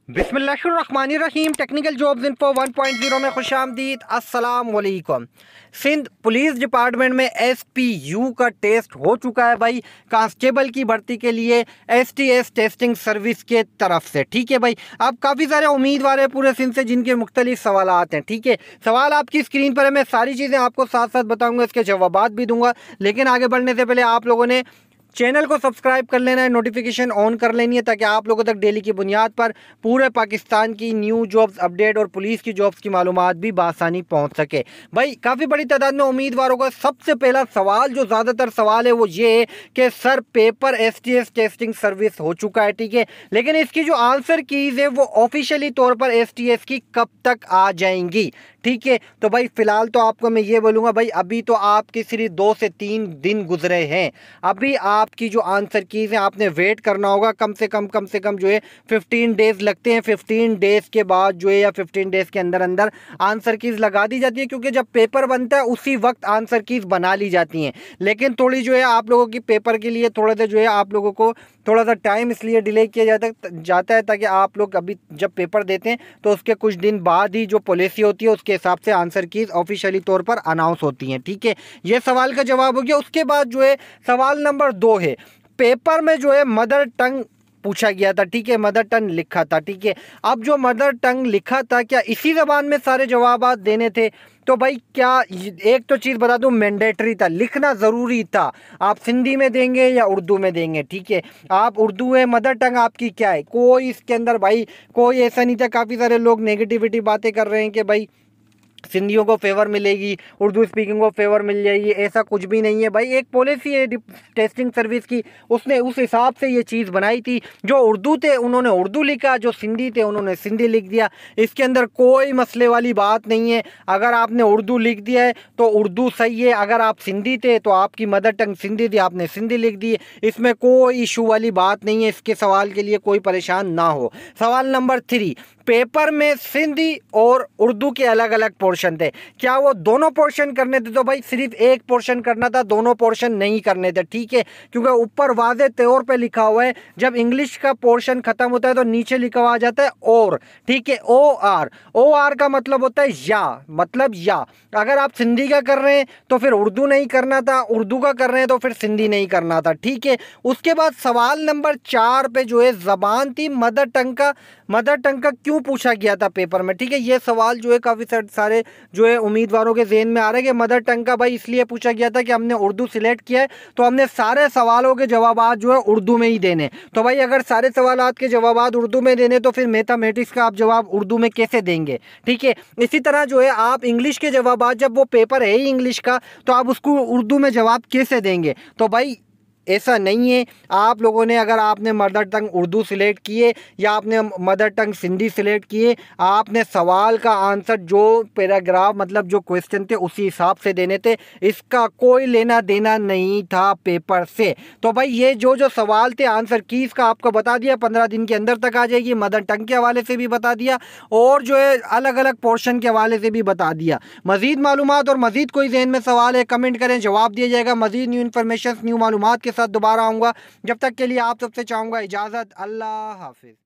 बिस्मिल्लाहिर्रहमानिर्रहीम। Technical jobs info 1.0 में खुशामदीद। अस्सलाम वालेकुम। सिंध पुलिस डिपार्टमेंट में SPU का टेस्ट हो चुका है भाई, कांस्टेबल की भर्ती के लिए STS टेस्टिंग सर्विस के तरफ से। ठीक है भाई, अब काफ़ी सारे उम्मीदवार हैं पूरे सिंध से जिनके मुख्तलिफ सवाल हैं। ठीक है, सवाल आपकी स्क्रीन पर है, मैं सारी चीज़ें आपको साथ साथ बताऊंगा, इसके जवाबात भी दूंगा। लेकिन आगे बढ़ने से पहले आप लोगों ने चैनल को सब्सक्राइब कर लेना है, नोटिफिकेशन ऑन कर लेनी है, ताकि आप लोगों तक डेली की बुनियाद पर पूरे पाकिस्तान की न्यू जॉब्स अपडेट और पुलिस की जॉब्स की मालूमात भी बासानी पहुंच सके। भाई काफ़ी बड़ी तादाद में उम्मीदवारों का सबसे पहला सवाल, जो ज़्यादातर सवाल है, वो ये है कि sir paper STS testing service हो चुका है। ठीक है, लेकिन इसकी जो आंसर कीज़ है वो ऑफिशियली तौर पर STS की कब तक आ जाएंगी। ठीक है, तो भाई फिलहाल तो आपको मैं ये बोलूँगा भाई, अभी तो आपके सिर्फ 2 से 3 दिन गुजरे हैं। अभी आपकी जो आंसर कीज़ हैं आपने वेट करना होगा, कम से कम जो है 15 डेज़ लगते हैं। 15 डेज़ के बाद जो है, या 15 डेज़ के अंदर अंदर आंसर कीज़ लगा दी जाती है, क्योंकि जब पेपर बनता है उसी वक्त आंसर कीज़ बना ली जाती हैं। लेकिन थोड़ी जो है आप लोगों की पेपर के लिए थोड़ा सा जो है आप लोगों को थोड़ा सा टाइम इसलिए डिले किया जाता है ताकि आप लोग अभी जब पेपर देते हैं तो उसके कुछ दिन बाद ही जो पॉलिसी होती है उसके हिसाब से आंसर कीज़ ऑफिशियली तौर पर अनाउंस होती हैं। ठीक है, ये सवाल का जवाब हो गया। उसके बाद जो है सवाल नंबर 2 है, पेपर में जो है मदर टंग पूछा गया था। ठीक है, मदर टंग लिखा था। ठीक है, अब जो मदर टंग लिखा था, क्या इसी ज़बान में सारे जवाबात देने थे? तो भाई क्या, एक तो चीज़ बता दूं, मैंडेटरी था, लिखना ज़रूरी था। आप सिंधी में देंगे या उर्दू में देंगे। ठीक है, आप उर्दू है, मदर टंग आपकी क्या है, कोई इसके अंदर भाई कोई ऐसा नहीं था। काफ़ी सारे लोग नेगेटिविटी बातें कर रहे हैं कि भाई सिंधियों को फेवर मिलेगी, उर्दू स्पीकिंग को फेवर मिल जाएगी, ऐसा कुछ भी नहीं है भाई। एक पॉलिसी है टेस्टिंग सर्विस की, उसने उस हिसाब से ये चीज़ बनाई थी। जो उर्दू थे उन्होंने उर्दू लिखा, जो सिंधी थे उन्होंने सिंधी लिख दिया। इसके अंदर कोई मसले वाली बात नहीं है। अगर आपने उर्दू लिख दिया है तो उर्दू सही है, अगर आप सिंधी थे तो आपकी मदर टंग सिंधी थी, आपने सिंधी लिख दी। इसमें कोई इशू वाली बात नहीं है, इसके सवाल के लिए कोई परेशान ना हो। सवाल नंबर 3, पेपर में सिंधी और उर्दू के अलग अलग पोर्शन थे, क्या वो दोनों पोर्शन करने थे? तो भाई सिर्फ एक पोर्शन करना था, दोनों पोर्शन नहीं करने थे। ठीक है, क्योंकि ऊपर वाज़े तौर पे लिखा हुआ है, जब इंग्लिश का पोर्शन खत्म होता है तो नीचे लिखा हुआ आ जाता है और। ठीक है, OR का मतलब होता है या, मतलब या। अगर आप सिंधी का कर रहे हैं तो फिर उर्दू नहीं करना था, उर्दू का कर रहे हैं तो फिर सिंधी नहीं करना था। ठीक है, उसके बाद सवाल नंबर 4 पे जो है जबान थी मदर टंग का क्यों पूछा गया था पेपर में। ठीक है, ये सवाल जो है काफ़ी सारे जो है उम्मीदवारों के ज़हन में आ रहा है कि मदर टंग का भाई इसलिए पूछा गया था कि हमने उर्दू सिलेक्ट किया है तो हमने सारे सवालों के जवाब जो है उर्दू में ही देने। तो भाई अगर सारे सवाल के जवाब उर्दू में देने तो फिर मैथमेटिक्स का आप जवाब उर्दू में कैसे देंगे। ठीक है, इसी तरह जो है आप इंग्लिश के जवाब, जब वो पेपर है ही इंग्लिश का, तो आप उसको उर्दू में जवाब कैसे देंगे? तो भाई ऐसा नहीं है। आप लोगों ने, अगर आपने मदर टंग उर्दू सिलेक्ट किए या आपने मदर टंग सिंधी सिलेक्ट किए, आपने सवाल का आंसर जो पैराग्राफ मतलब जो क्वेश्चन थे उसी हिसाब से देने थे। इसका कोई लेना देना नहीं था पेपर से। तो भाई ये जो सवाल थे, आंसर कीज़ का आपको बता दिया, 15 दिन के अंदर तक आ जाएगी। मदर टंग के हवाले से भी बता दिया और जो है अलग अलग पोर्शन के हवाले से भी बता दिया। मज़ीद मालूमात और मज़ीद कोई जहन में सवाल है, कमेंट करें, जवाब दिया जाएगा। मज़ीद न्यू इन्फॉर्मेशन, न्यू मालूमात के साथ दोबारा आऊँगा। जब तक के लिए आप सबसे चाहूँगा इजाज़त। अल्लाह हाफिज़।